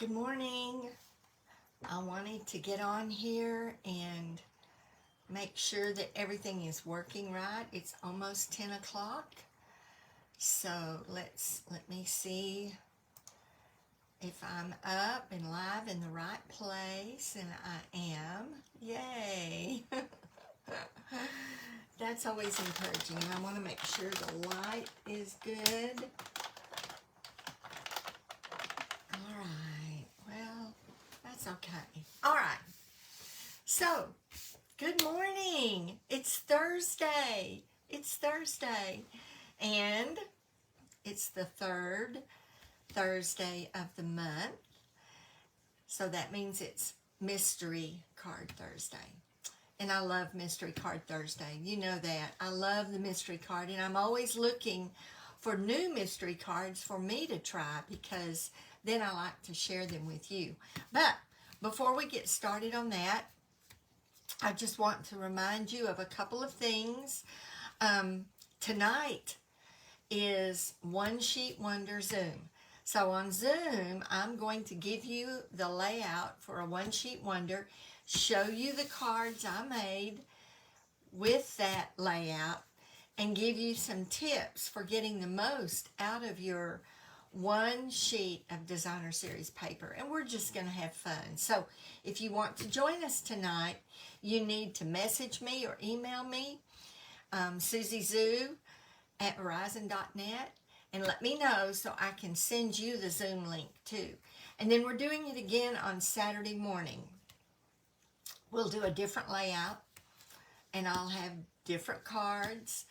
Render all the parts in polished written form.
Good morning. I wanted to get on here and make sure that everything is working right. It's almost 10 o'clock. So let me see if I'm up and live in the right place, and I am. Yay. That's always encouraging. I want to make sure the light is good. All right. Well, that's okay. All right. So, good morning. It's Thursday. It's Thursday. And it's the third Thursday of the month. So that means it's Mystery Card Thursday. And I love Mystery Card Thursday. You know that. I love the mystery card, and I'm always looking for new mystery cards for me to try, because then I like to share them with you. But before we get started on that, I just want to remind you of a couple of things. Tonight is One Sheet Wonder Zoom. So on Zoom, I'm going to give you the layout for a One Sheet Wonder, show you the cards I made with that layout, and give you some tips for getting the most out of your one sheet of designer series paper. And we're just going to have fun. So if you want to join us tonight, you need to message me or email me, SusieZoo@Verizon.net, and let me know so I can send you the Zoom link too. And then we're doing it again on Saturday morning. We'll do a different layout, and I'll have different cards.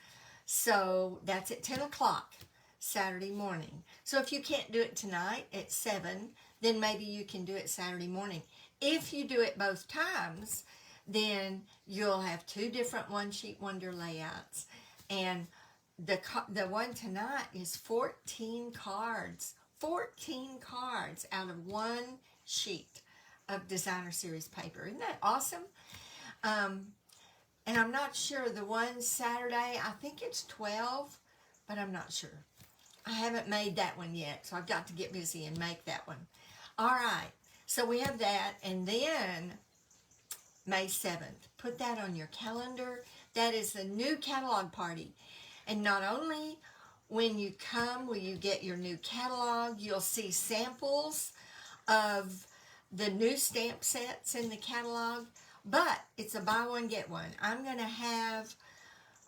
So that's at 10 o'clock Saturday morning. So if you can't do it tonight at 7, then maybe you can do it Saturday morning. If you do it both times, then you'll have two different One Sheet Wonder layouts. And the one tonight is 14 cards. 14 cards out of one sheet of designer series paper. Isn't that awesome? And I'm not sure. The one Saturday, I think it's 12, but I'm not sure. I haven't made that one yet, so I've got to get busy and make that one. All right, so we have that, and then May 7th. Put that on your calendar. That is the new catalog party. And not only when you come will you get your new catalog, you'll see samples of the new stamp sets in the catalog, but it's a buy one, get one. I'm going to have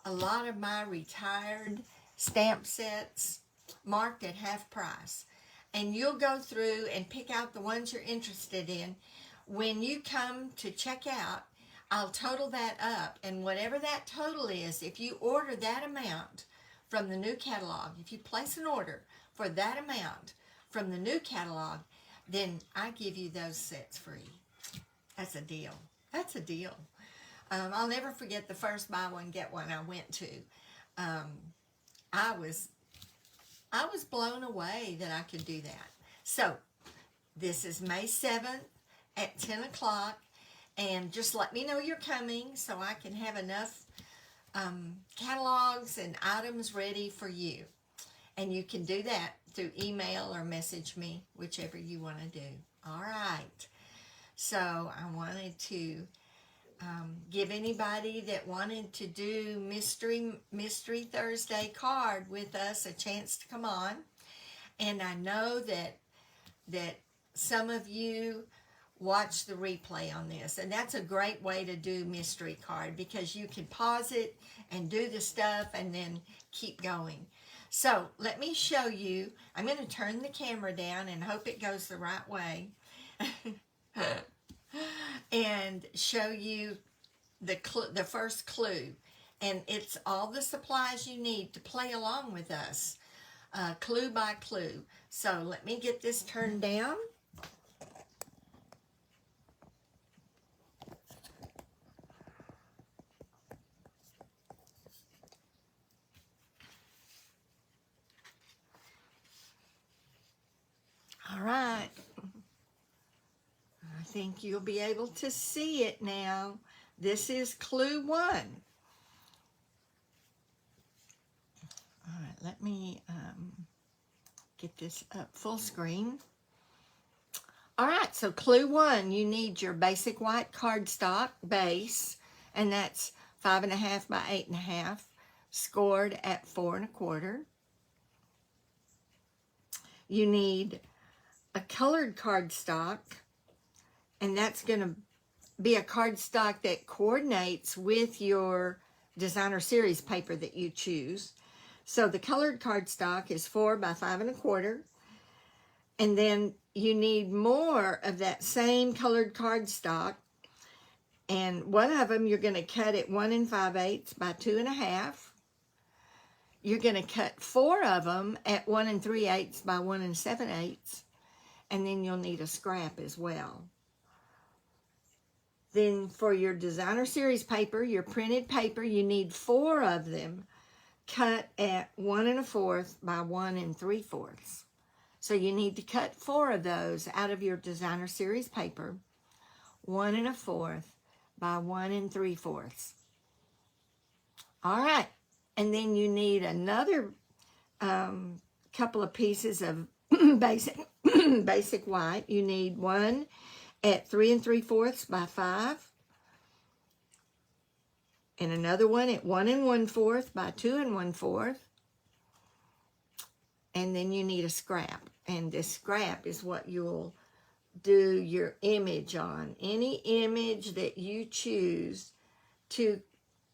a lot of my retired stamp sets marked at half price. And you'll go through and pick out the ones you're interested in. When you come to check out, I'll total that up, and whatever that total is, if you order that amount from the new catalog, if you place an order for that amount from the new catalog, then I give you those sets free. That's a deal. That's a deal. I'll never forget the first buy one, get one I went to. I was blown away that I could do that. So this is May 7th at 10 o'clock. And just let me know you're coming so I can have enough catalogs and items ready for you. And you can do that through email or message me, whichever you want to do. All right. So I wanted to give anybody that wanted to do Mystery Thursday card with us a chance to come on. And I know that some of you watch the replay on this, and that's a great way to do mystery card, because you can pause it and do the stuff and then keep going. So let me show you. I'm going to turn the camera down and hope it goes the right way and show you the first clue. And it's all the supplies you need to play along with us, clue by clue. So let me get this turned down. All right. I think you'll be able to see it now. This is clue 1. All right, let me get this up full screen. All right, so clue 1, you need your basic white cardstock base, and that's 5.5 by 8.5, scored at 4 1/4. You need a colored cardstock, and that's going to be a cardstock that coordinates with your designer series paper that you choose. So the colored cardstock is 4 by 5 1/4. And then you need more of that same colored cardstock. And one of them you're going to cut at 1 5/8 by 2 1/2. You're going to cut 4 of them at 1 3/8 by 1 7/8. And then you'll need a scrap as well. Then for your designer series paper, your printed paper, you need 4 of them cut at 1 1/4 by 1 3/4. So you need to cut 4 of those out of your designer series paper, 1 1/4 by 1 3/4. All right, and then you need another couple of pieces of basic white. You need one at 3 3/4 by 5, and another one at 1 1/4 by 2 1/4. And then you need a scrap. And this scrap is what you'll do your image on. Any image that you choose to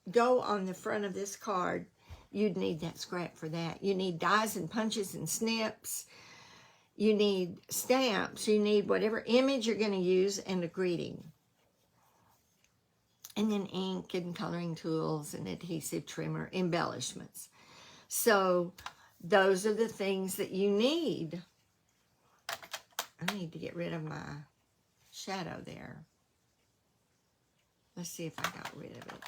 go on the front of this card, you'd need that scrap for that. You need dies and punches and snips. You need stamps. You need whatever image you're going to use and a greeting. And then ink and coloring tools and adhesive trimmer embellishments. So those are the things that you need. I need to get rid of my shadow there. Let's see if I got rid of it.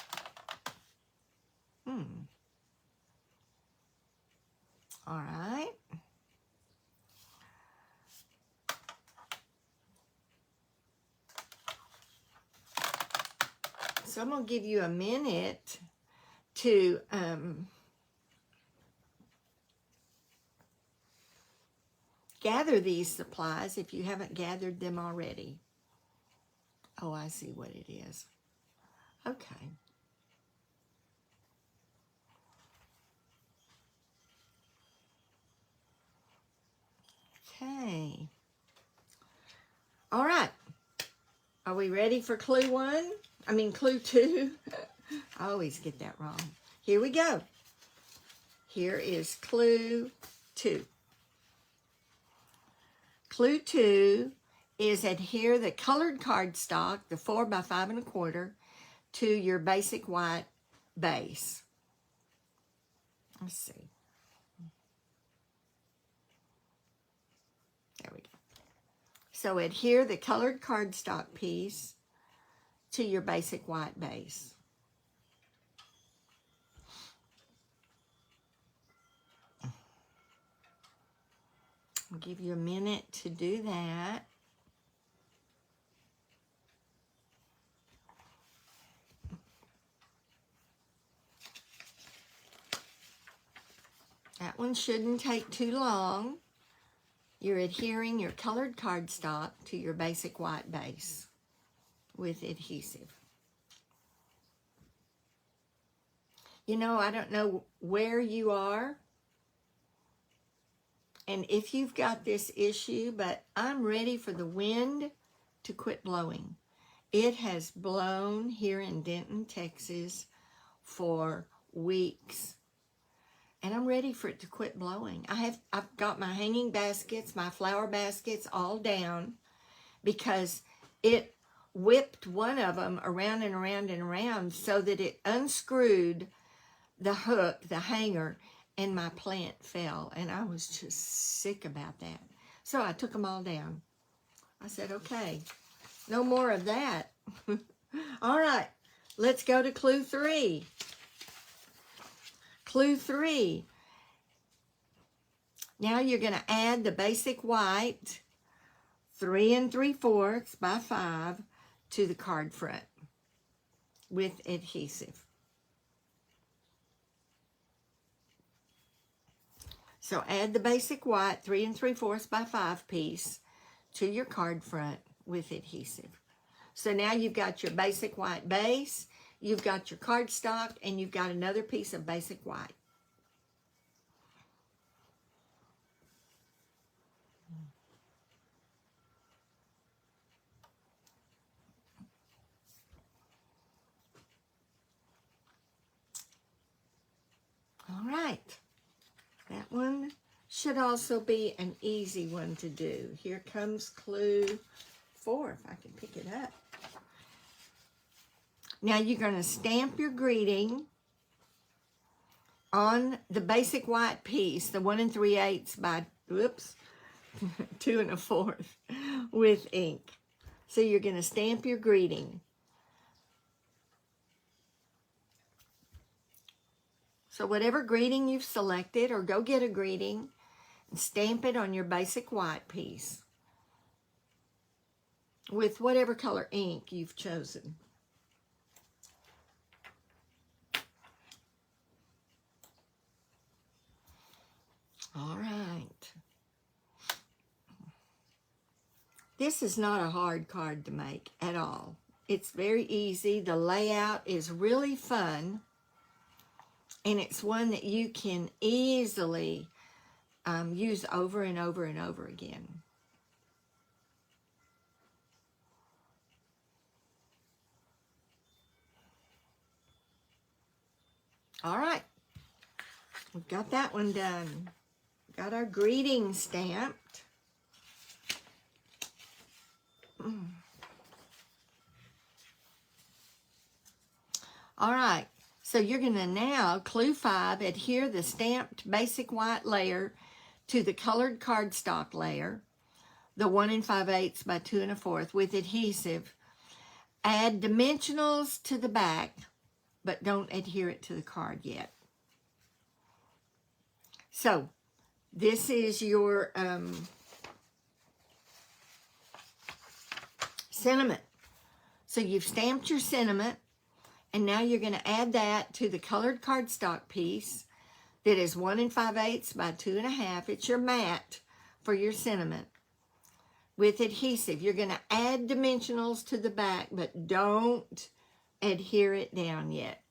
All right. So I'm going to give you a minute to gather these supplies if you haven't gathered them already. Oh, I see what it is. Okay. Okay. All right. Are we ready for clue 1? I mean, clue 2. I always get that wrong. Here we go. Here is clue 2. Clue 2 is adhere the colored cardstock, the 4 by 5 1/4, to your basic white base. Let's see. There we go. So adhere the colored cardstock piece to your basic white base. I'll give you a minute to do that. That one shouldn't take too long. You're adhering your colored cardstock to your basic white base with adhesive. You know, I don't know where you are and if you've got this issue, but I'm ready for the wind to quit blowing. It has blown here in Denton, Texas for weeks. And I'm ready for it to quit blowing. I've got my hanging baskets, my flower baskets all down because it whipped one of them around and around and around so that it unscrewed the hook, the hanger, and my plant fell. And I was just sick about that. So I took them all down. I said, okay, no more of that. All right, let's go to clue 3. Clue 3. Now you're going to add the basic white 3 3/4 by 5 to the card front with adhesive. So add the basic white 3 3/4 by 5 piece to your card front with adhesive. So now you've got your basic white base, you've got your cardstock, and you've got another piece of basic white. All right, that one should also be an easy one to do. Here comes clue 4, if I can pick it up. Now you're going to stamp your greeting on the basic white piece, the 1 3/8 by, whoops, 2 1/4 with ink. So you're going to stamp your greeting. So whatever greeting you've selected, or go get a greeting and stamp it on your basic white piece with whatever color ink you've chosen. All right. This is not a hard card to make at all. It's very easy. The layout is really fun. And it's one that you can easily use over and over and over again. All right. We've got that one done. Got our greeting stamped. All right. So you're going to now, clue 5, adhere the stamped basic white layer to the colored cardstock layer, the 1 5/8 by 2 1/4 with adhesive. Add dimensionals to the back, but don't adhere it to the card yet. So this is your sentiment. So you've stamped your sentiment. And now you're going to add that to the colored cardstock piece that is 1 5/8 by 2 1/2. It's your mat for your sentiment with adhesive. You're going to add dimensionals to the back, but don't adhere it down yet.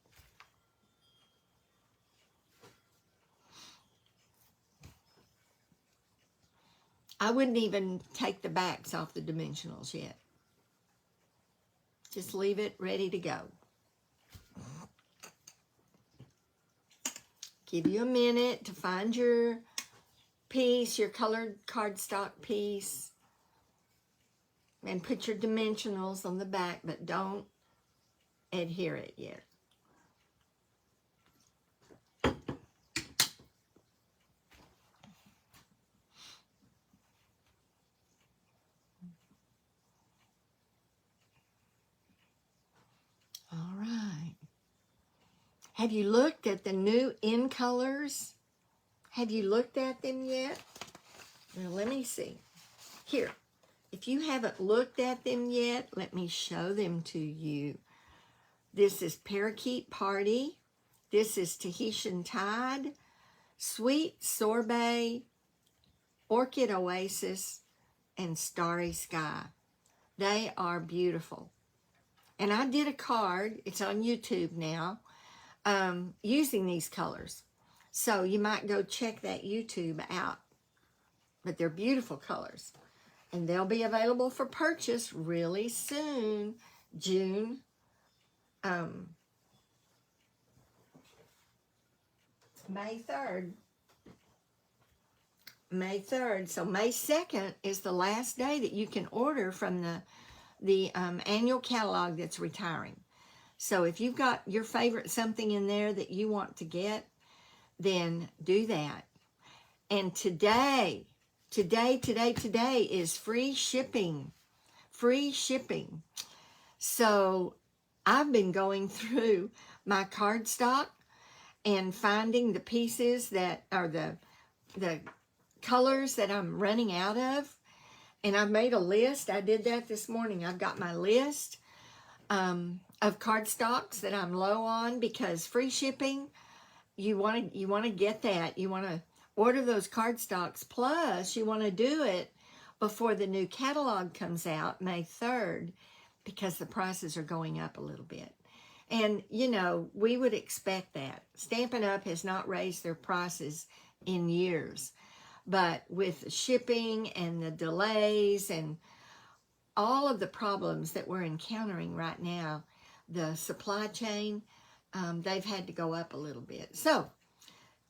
I wouldn't even take the backs off the dimensionals yet. Just leave it ready to go. Give you a minute to find your piece, your colored cardstock piece, and put your dimensionals on the back, but don't adhere it yet. All right. Have you looked at the new in colors? Have you looked at them yet? Now, let me see. Here, if you haven't looked at them yet, let me show them to you. This is Parakeet Party. This is Tahitian Tide, Sweet Sorbet, Orchid Oasis, and Starry Sky. They are beautiful. And I did a card, it's on YouTube now, using these colors. So you might go check that YouTube out. But they're beautiful colors. And they'll be available for purchase really soon, June. May 3rd. May 3rd. So May 2nd is the last day that you can order from the annual catalog that's retiring. So if you've got your favorite something in there that you want to get, then do that. And today is free shipping. Free shipping. So I've been going through my cardstock and finding the pieces that are the colors that I'm running out of. And I've made a list. I did that this morning. I've got my list of cardstocks that I'm low on, because free shipping, you want to get that. You want to order those cardstocks. Plus, you want to do it before the new catalog comes out May 3rd, because the prices are going up a little bit. And, you know, we would expect that. Stampin' Up! Has not raised their prices in years. But with shipping and the delays and all of the problems that we're encountering right now, the supply chain, they've had to go up a little bit. So,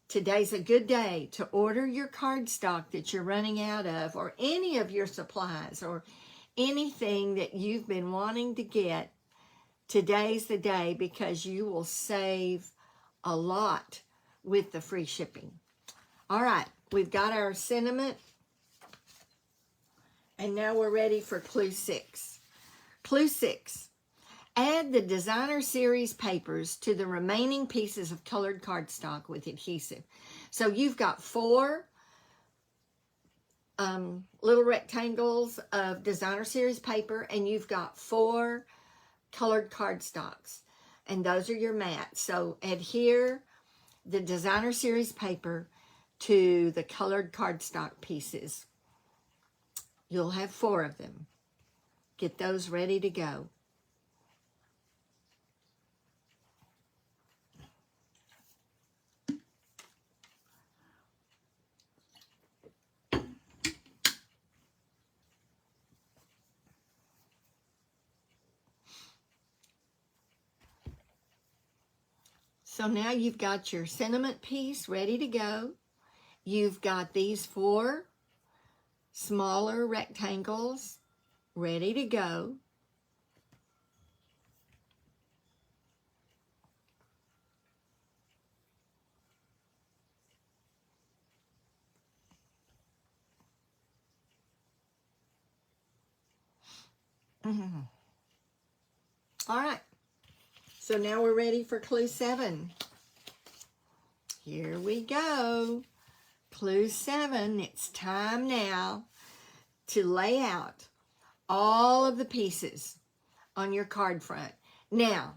today's a good day to order your cardstock that you're running out of, or any of your supplies, or anything that you've been wanting to get. Today's the day, because you will save a lot with the free shipping. All right, we've got our sentiment, and now we're ready for clue 6. Clue 6. Add the designer series papers to the remaining pieces of colored cardstock with adhesive. So you've got 4 little rectangles of designer series paper, and you've got 4 colored cardstocks, and those are your mats. So adhere the designer series paper to the colored cardstock pieces. You'll have 4 of them. Get those ready to go. So now you've got your sentiment piece ready to go. You've got these 4 smaller rectangles ready to go. All right. So now we're ready for clue 7. Here we go. Clue 7. It's time now to lay out all of the pieces on your card front. Now,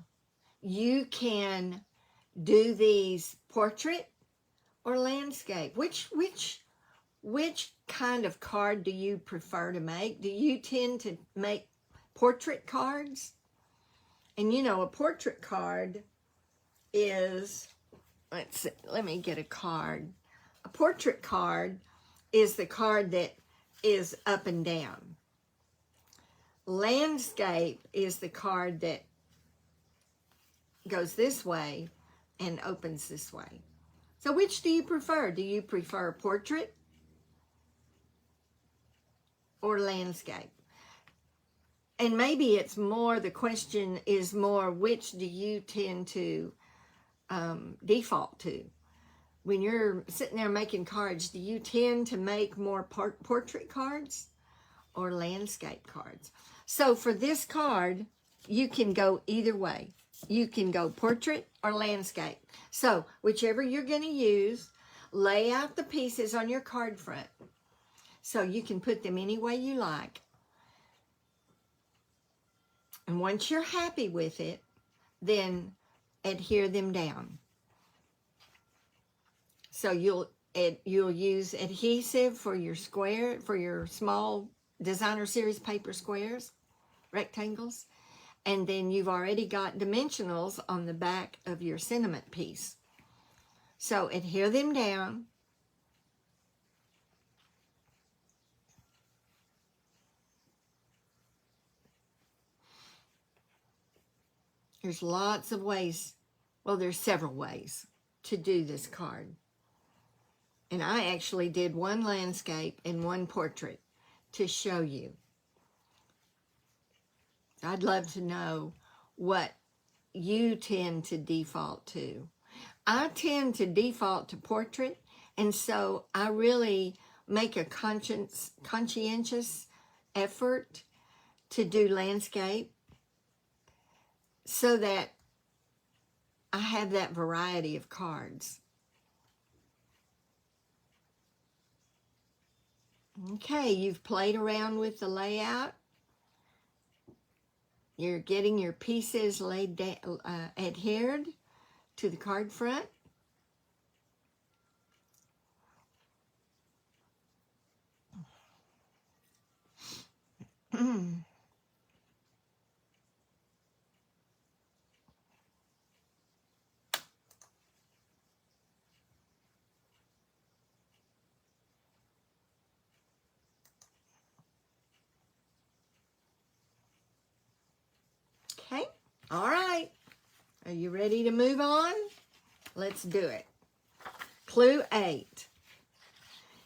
you can do these portrait or landscape. Which kind of card do you prefer to make? Do you tend to make portrait cards? And you know, a portrait card is, let's see, let me get a card. A portrait card is the card that is up and down. Landscape is the card that goes this way and opens this way. So which do you prefer? Do you prefer portrait or landscape? And maybe it's more, the question is more, which do you tend to default to? When you're sitting there making cards, do you tend to make more portrait cards or landscape cards? So for this card, you can go either way. You can go portrait or landscape. So whichever you're going to use, lay out the pieces on your card front so you can put them any way you like. And once you're happy with it, then adhere them down. So you'll use adhesive for your square, for your small designer series paper squares, rectangles, and then you've already got dimensionals on the back of your sentiment piece. So adhere them down. There's lots of ways, well, there's several ways to do this card. And I actually did one landscape and one portrait to show you. I'd love to know what you tend to default to. I tend to default to portrait, and so I really make a conscientious effort to do landscape, so that I have that variety of cards. Okay, you've played around with the layout. You're getting your pieces laid down, adhered to the card front. Are you ready to move on? Let's do it. Clue 8.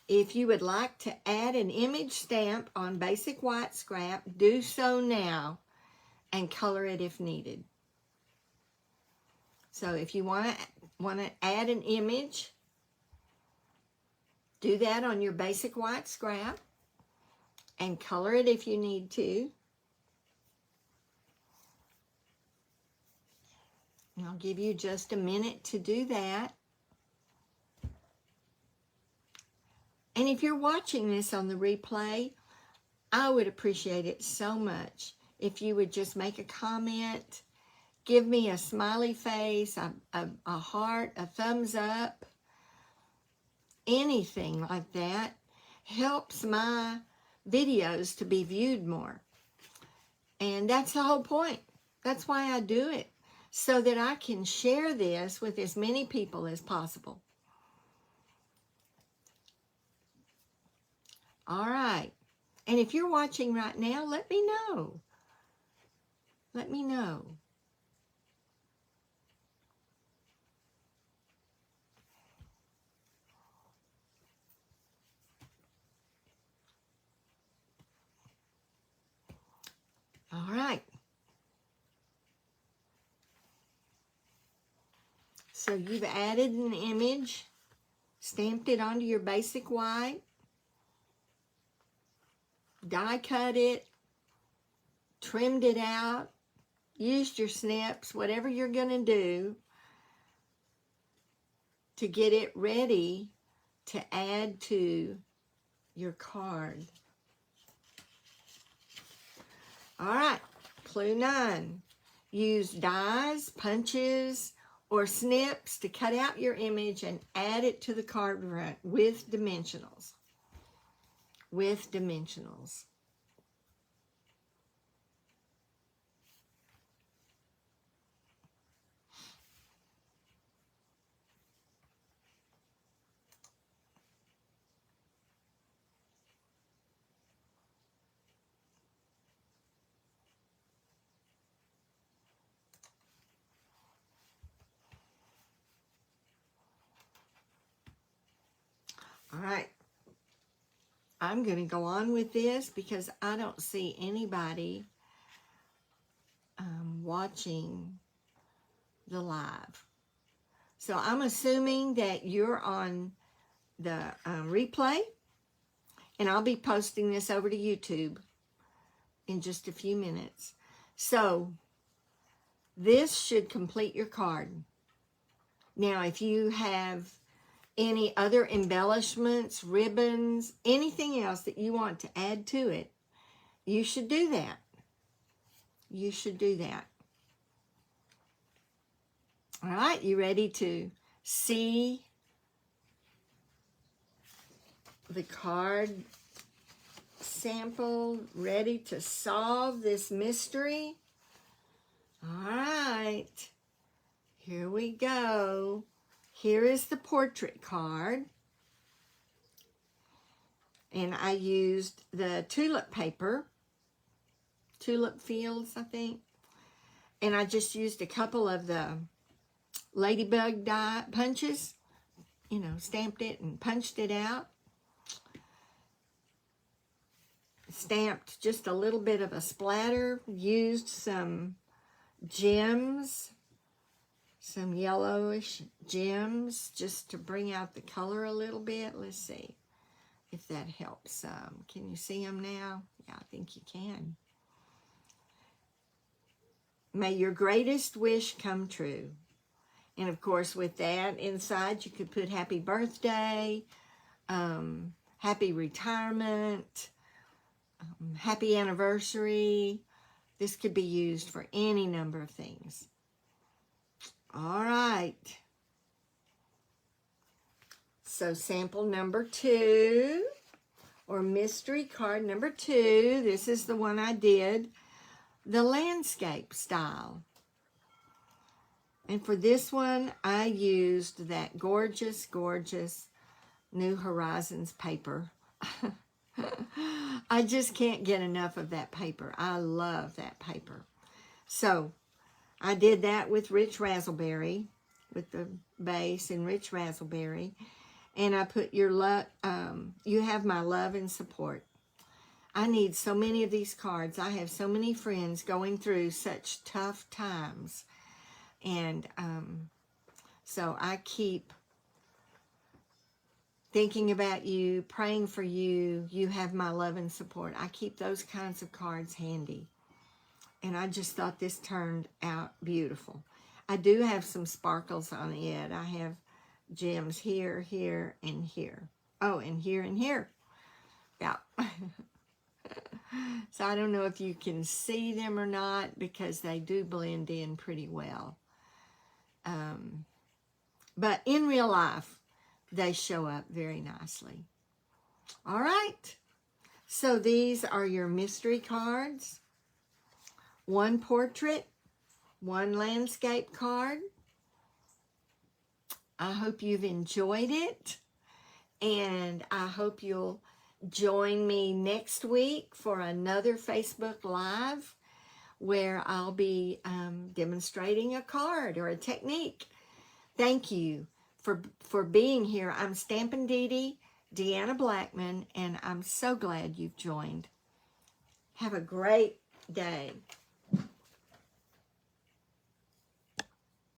If you would like to add an image stamp on basic white scrap, do so now and color it if needed. So if you want to add an image, do that on your basic white scrap and color it if you need to. And I'll give you just a minute to do that. And if you're watching this on the replay, I would appreciate it so much if you would just make a comment, give me a smiley face, a heart, a thumbs up, anything like that helps my videos to be viewed more. And that's the whole point. That's why I do it, so that I can share this with as many people as possible. All right. And if you're watching right now, let me know. Let me know. All right. So you've added an image, stamped it onto your basic white, die cut it, trimmed it out, used your snips, whatever you're going to do to get it ready to add to your card. All right, clue 9. Use dies, punches, or snips to cut out your image and add it to the card front with dimensionals. With dimensionals. All right. I'm going to go on with this because I don't see anybody watching the live. So I'm assuming that you're on the replay, and I'll be posting this over to YouTube in just a few minutes. So this should complete your card. Now, if you have any other embellishments, ribbons, anything else that you want to add to it, you should do that. You should do that. All right, you ready to see the card sample? Ready to solve this mystery? All right, here we go. Here is the portrait card. And I used the tulip paper, tulip fields, I think. And I just used a couple of the ladybug die punches, you know, stamped it and punched it out. Stamped just a little bit of a splatter, used some gems, some yellowish gems, just to bring out the color a little bit. Let's see if that helps. Can you see them now? Yeah, I think you can. May your greatest wish come true. And of course, with that inside, you could put happy birthday, happy retirement, happy anniversary. This could be used for any number of things. All right. So sample number 2, or mystery card number 2. This is the one I did, the landscape style. And for this one, I used that gorgeous, gorgeous New Horizons paper. I just can't get enough of that paper. I love that paper. So I did that with Rich Razzleberry, with the base and Rich Razzleberry. And I put your love, you have my love and support. I need so many of these cards. I have so many friends going through such tough times. And so I keep thinking about you, praying for you. You have my love and support. I keep those kinds of cards handy. And I just thought this turned out beautiful. I do have some sparkles on it. I have gems here, here, and here. Oh, and here and here. Yeah. So I don't know if you can see them or not because they do blend in pretty well. But in real life, they show up very nicely. All right. So these are your mystery cards. One portrait, one landscape card. I hope you've enjoyed it, and I hope you'll join me next week for another Facebook Live where I'll be demonstrating a card or a technique. Thank you for being here. I'm Stampindede, Deanna Blackman, and I'm so glad you've joined. Have a great day.